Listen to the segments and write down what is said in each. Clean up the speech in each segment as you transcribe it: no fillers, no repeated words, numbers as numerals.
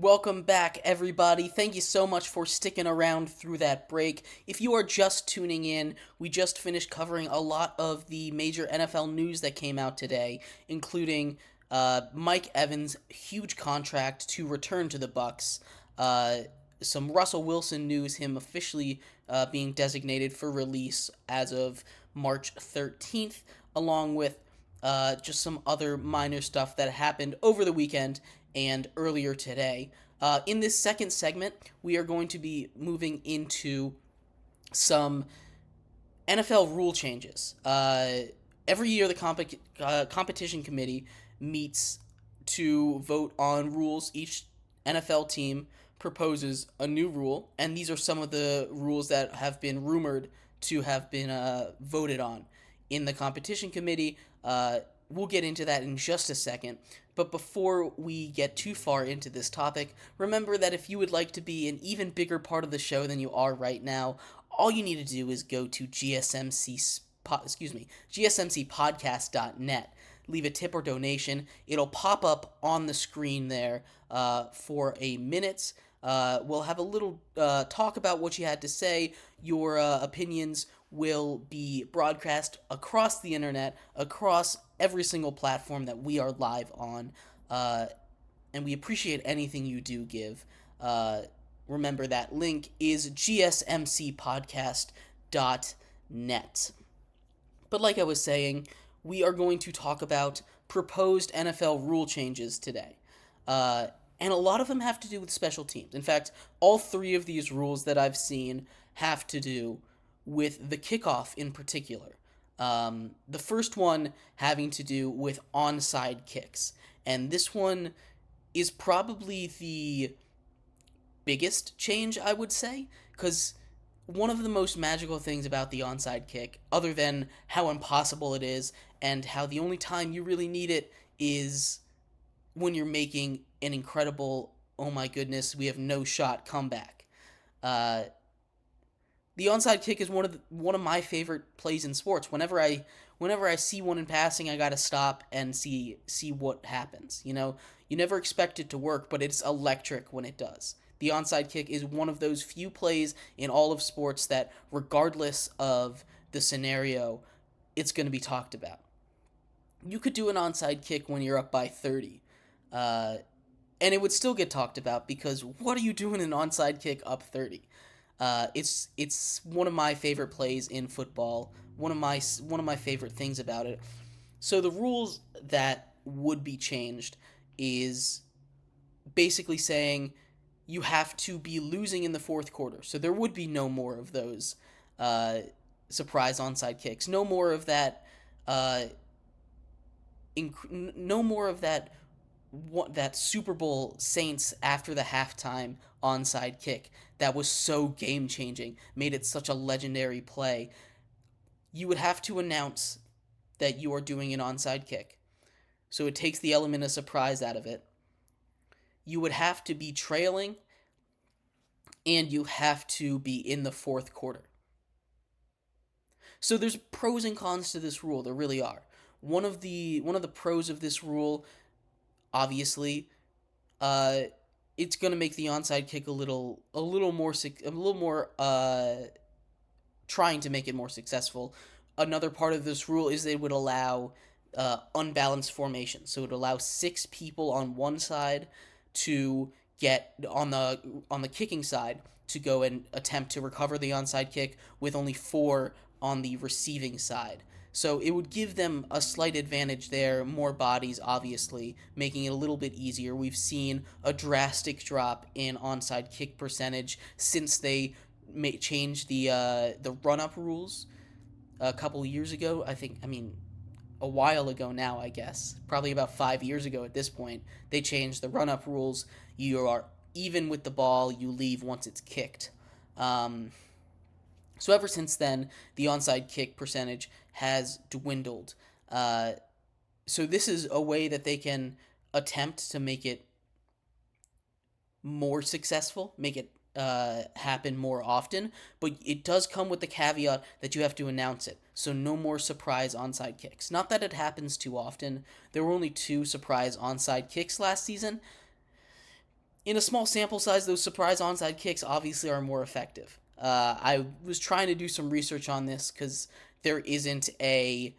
Welcome back, everybody. Thank you so much for sticking around through that break. If you are just tuning in, we just finished covering a lot of the major NFL news that came out today, including Mike Evans' huge contract to return to the Bucks, some Russell Wilson news, him officially being designated for release as of March 13th, along with just some other minor stuff that happened over the weekend and earlier today. In this second segment, we are going to be moving into some NFL rule changes. Every year, the competition committee meets to vote on rules. Each NFL team proposes a new rule, and these are some of the rules that have been rumored to have been voted on in the competition committee. We'll get into that in just a second. But before we get too far into this topic, remember that if you would like to be an even bigger part of the show than you are right now, all you need to do is go to gsmcpodcast.net. Leave a tip or donation. It'll pop up on the screen there for a minute. We'll have a little talk about what you had to say. Your opinions will be broadcast across the internet, across every single platform that we are live on. And we appreciate anything you do give. Remember that link is gsmcpodcast.net. But like I was saying, we are going to talk about proposed NFL rule changes today. And a lot of them have to do with special teams. In fact, all three of these rules that I've seen have to do with the kickoff in particular. The first one having to do with onside kicks. And this one is probably the biggest change, I would say, because one of the most magical things about the onside kick, other than how impossible it is and how the only time you really need it is when you're making an incredible, oh my goodness, we have no shot comeback. The onside kick is one of my favorite plays in sports. Whenever I see one in passing, I gotta stop and see what happens. You never expect it to work, but it's electric when it does. The onside kick is one of those few plays in all of sports that, regardless of the scenario, it's going to be talked about. You could do an onside kick when you're up by 30, and it would still get talked about because what are you doing an onside kick up 30? It's one of my favorite plays in football. One of my favorite things about it. So the rules that would be changed is basically saying you have to be losing in the fourth quarter. So there would be no more of those surprise onside kicks. No more of that. No more of that. That Super Bowl Saints after the halftime onside kick that was so game changing, made it such a legendary play. You would have to announce that you are doing an onside kick, so it takes the element of surprise out of it. You would have to be trailing, and you have to be in the fourth quarter. So there's pros and cons to this rule. There really are. One of the pros of this rule, obviously, it's going to make the onside kick a little more trying to make it more successful. Another part of this rule is they would allow unbalanced formation. So it would allow 6 people on one side to get on the kicking side to go and attempt to recover the onside kick, with only 4 on the receiving side. So it would give them a slight advantage there, more bodies, obviously, making it a little bit easier. We've seen a drastic drop in onside kick percentage since they changed the run-up rules a couple years ago. A while ago now, I guess. Probably about 5 years ago at this point, they changed the run-up rules. You are even with the ball, you leave once it's kicked. So ever since then, the onside kick percentage has dwindled. So this is a way that they can attempt to make it more successful, make it happen more often, but it does come with the caveat that you have to announce it. So no more surprise onside kicks. Not that it happens too often. There were only 2 surprise onside kicks last season. in a small sample size, those surprise onside kicks obviously are more effective. I was trying to do some research on this because there isn't a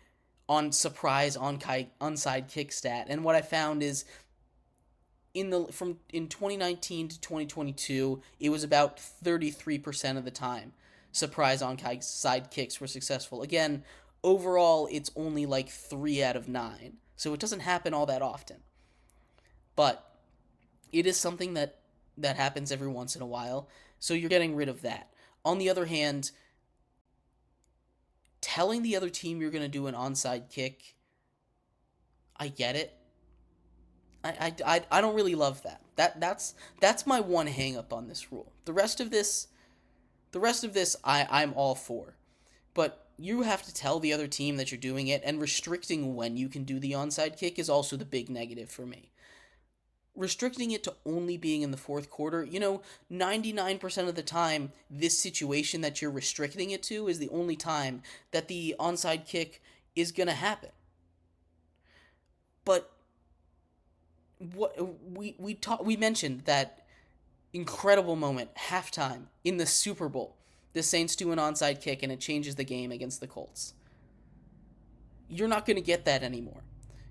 on surprise onside kick stat, and what I found is in 2019 to 2022, it was about 33% of the time surprise onside kicks were successful. Again, overall, it's only like 3 out of 9, so it doesn't happen all that often. But it is something that happens every once in a while, so you're getting rid of that. On the other hand, telling the other team you're going to do an onside kick, I get it. I don't really love that. That's my one hang up on this rule. The rest of this I'm all for. But you have to tell the other team that you're doing it, and restricting when you can do the onside kick is also the big negative for me. Restricting it to only being in the fourth quarter, 99% of the time, this situation that you're restricting it to is the only time that the onside kick is going to happen. But what we mentioned that incredible moment, halftime in the Super Bowl. The Saints do an onside kick and it changes the game against the Colts. You're not going to get that anymore.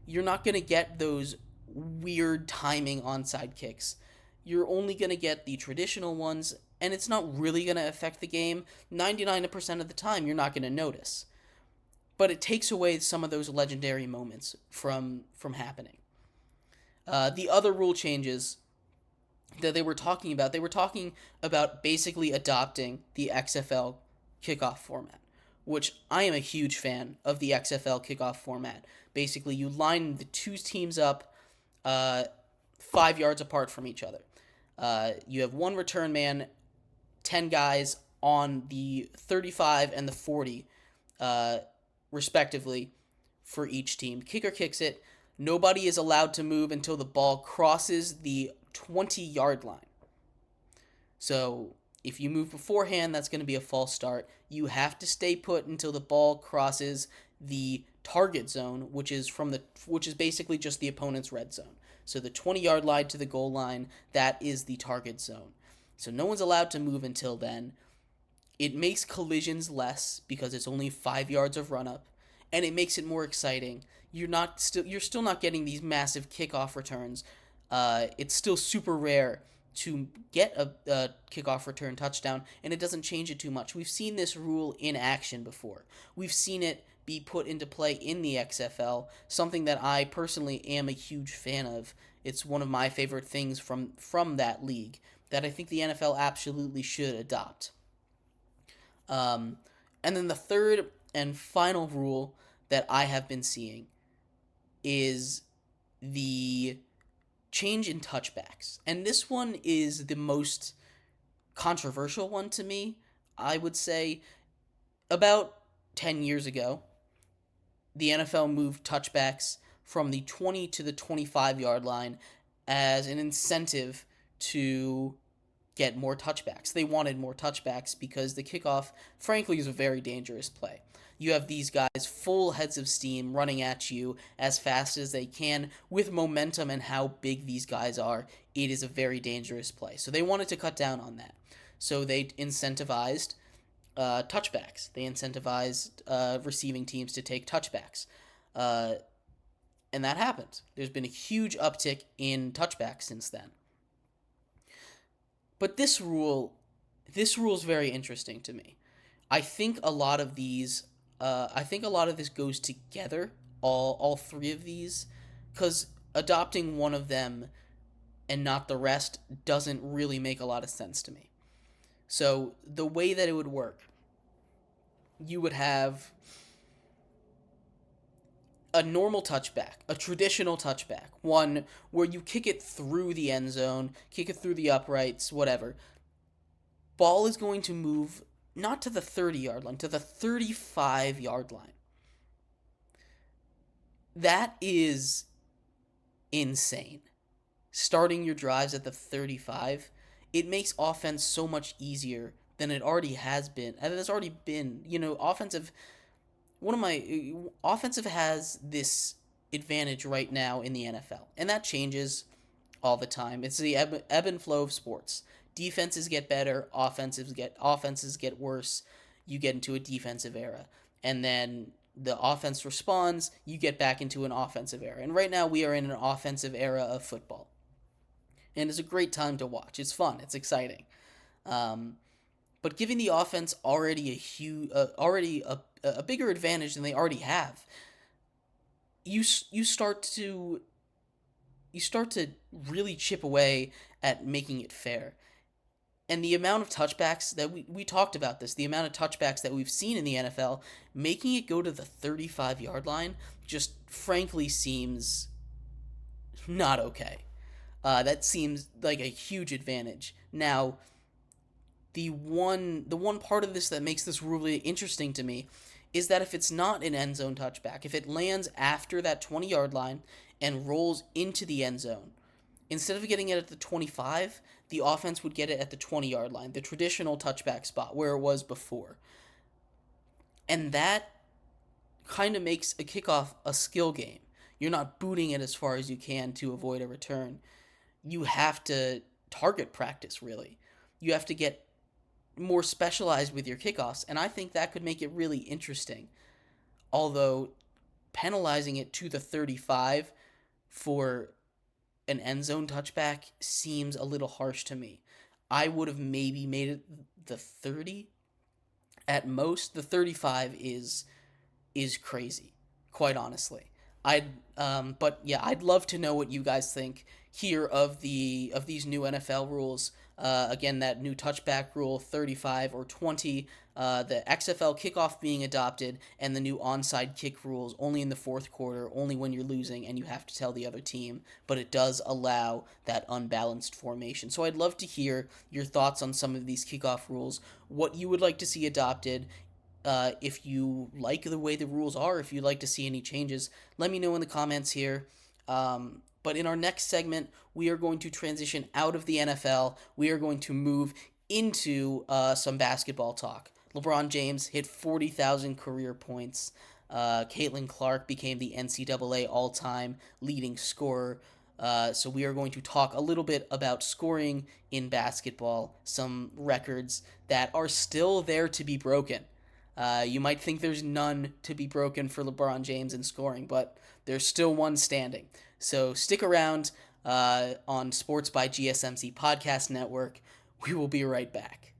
You're not going to get those weird timing onside kicks. You're only going to get the traditional ones, and it's not really going to affect the game. 99% of the time, you're not going to notice. But it takes away some of those legendary moments from happening. The other rule changes that they were talking about basically adopting the XFL kickoff format, which I am a huge fan of the XFL kickoff format. Basically, you line the two teams up 5 yards apart from each other. You have one return man, 10 guys on the 35 and the 40, respectively, for each team. Kicker kicks it. Nobody is allowed to move until the ball crosses the 20-yard line. So if you move beforehand, that's going to be a false start. You have to stay put until the ball crosses the target zone, which is basically just the opponent's red zone. So the 20-yard line to the goal line, that is the target zone. So no one's allowed to move until then. It makes collisions less because it's only 5 yards of run up, and it makes it more exciting. You're still not getting these massive kickoff returns. It's still super rare to get a kickoff return touchdown, and it doesn't change it too much. We've seen this rule in action before. We've seen it be put into play in the XFL, something that I personally am a huge fan of. It's one of my favorite things from that league that I think the NFL absolutely should adopt. And then the third and final rule that I have been seeing is the change in touchbacks. And this one is the most controversial one to me. I would say about 10 years ago, the NFL moved touchbacks from the 20 to the 25-yard line as an incentive to get more touchbacks. They wanted more touchbacks because the kickoff, frankly, is a very dangerous play. You have these guys full heads of steam running at you as fast as they can with momentum and how big these guys are. It is a very dangerous play. So they wanted to cut down on that. So they incentivized touchbacks. They incentivized receiving teams to take touchbacks. And that happened. There's been a huge uptick in touchbacks since then. But this rule is very interesting to me. I think a lot of this goes together, all three of these, because adopting one of them and not the rest doesn't really make a lot of sense to me. So the way that it would work, you would have a normal touchback, a traditional touchback, one where you kick it through the end zone, kick it through the uprights, whatever. Ball is going to move not to the 30-yard line, to the 35-yard line. That is insane. Starting your drives at the 35, it makes offense so much easier than it already has been. And it's already been, offensive has this advantage right now in the NFL, and that changes all the time. It's the ebb and flow of sports. Defenses get better, offenses get worse. You get into a defensive era, and then the offense responds. You get back into an offensive era, and right now we are in an offensive era of football, and it's a great time to watch. It's fun. It's exciting. Um, but giving the offense already a bigger advantage than they already have, you you start to you start to really chip away at making it fair. And the amount of touchbacks that we talked about this, the amount of touchbacks that we've seen in the NFL, making it go to the 35-yard line just frankly seems not okay. That seems like a huge advantage. Now, the one part of this that makes this really interesting to me is that if it's not an end zone touchback, if it lands after that 20-yard line and rolls into the end zone, instead of getting it at the 25, the offense would get it at the 20-yard line, the traditional touchback spot where it was before. And that kind of makes a kickoff a skill game. You're not booting it as far as you can to avoid a return. You have to target practice, really. You have to get more specialized with your kickoffs, and I think that could make it really interesting. Although penalizing it to the 35 for an end zone touchback seems a little harsh to me. I would have maybe made it the 30 at most. The 35 is crazy, quite honestly. But yeah, I'd love to know what you guys think here of these new NFL rules. Again, that new touchback rule, 35 or 20, the XFL kickoff being adopted, and the new onside kick rules only in the fourth quarter, only when you're losing and you have to tell the other team, but it does allow that unbalanced formation. So I'd love to hear your thoughts on some of these kickoff rules, what you would like to see adopted, if you like the way the rules are, if you'd like to see any changes, let me know in the comments here. But in our next segment, we are going to transition out of the NFL. We are going to move into some basketball talk. LeBron James hit 40,000 career points. Caitlin Clark became the NCAA all-time leading scorer. So we are going to talk a little bit about scoring in basketball, some records that are still there to be broken. You might think there's none to be broken for LeBron James in scoring, but there's still one standing. So stick around on Sports by GSMC Podcast Network. We will be right back.